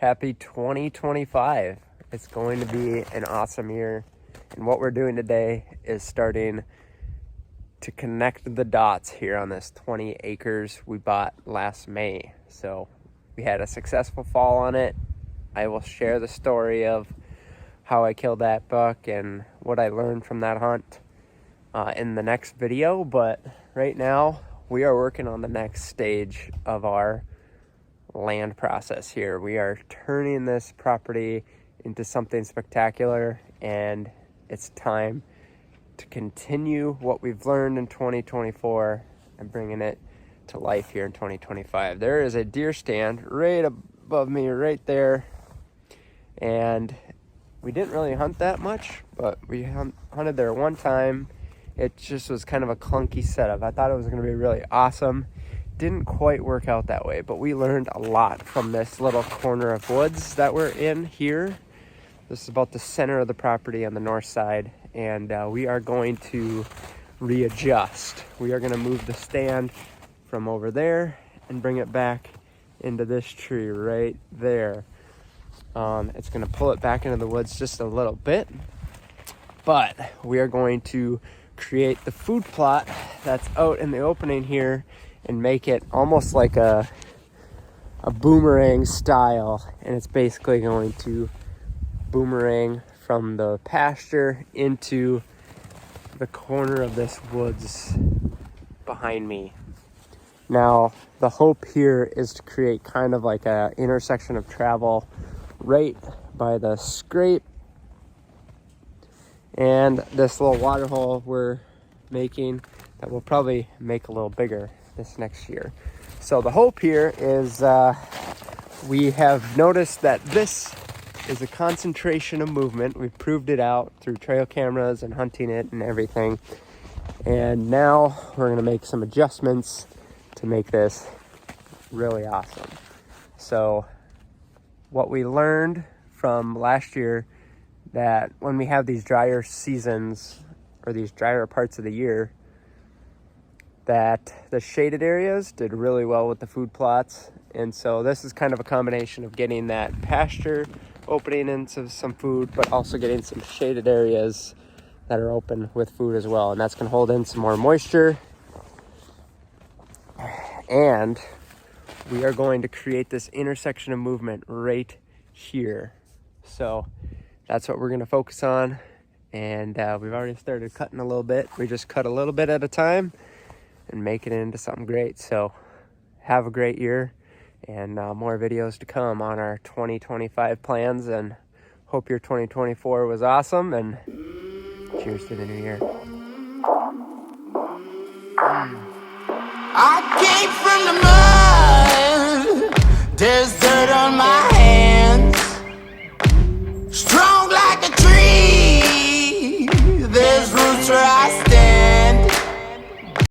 Happy 2025. It's going to be an awesome year. And what we're doing today is starting to connect the dots here on this 20 acres we bought last May. So we had a successful fall on it. I will share the story of how I killed that buck and what I learned from that hunt in the next video. But right now we are working on the next stage of our land process here. We are turning this property into something spectacular, and it's time to continue what we've learned in 2024 and bringing it to life here in 2025. There is a deer stand right above me right there, and we didn't really hunt that much, but we hunted there one time. It just was kind of a clunky setup. I thought it was going to be really awesome. Didn't quite work out that way, but we learned a lot from this little corner of woods that we're in here. This is about the center of the property on the north side, and we are going to readjust. We are going to move the stand from over there and bring it back into this tree right there. It's going to pull it back into the woods just a little bit, but we are going to create the food plot that's out in the opening here and make it almost like a boomerang style, and it's basically going to boomerang from the pasture into the corner of this woods behind me. Now the hope here is to create kind of like a intersection of travel right by the scrape and this little water hole we're making that we'll probably make a little bigger this next year. So the hope here is we have noticed that this is a concentration of movement. We've proved it out through trail cameras and hunting it and everything. And now we're going to make some adjustments to make this really awesome. So what we learned from last year, that when we have these drier seasons or these drier parts of the year, that the shaded areas did really well with the food plots. And so this is kind of a combination of getting that pasture opening into some food, but also getting some shaded areas that are open with food as well. And that's going to hold in some more moisture. And we are going to create this intersection of movement right here. So that's what we're going to focus on. And we've already started cutting a little bit. We just cut a little bit at a time and make it into something great. So have a great year, and more videos to come on our 2025 plans, and hope your 2024 was awesome, and cheers to the new year. I came from the mud. There's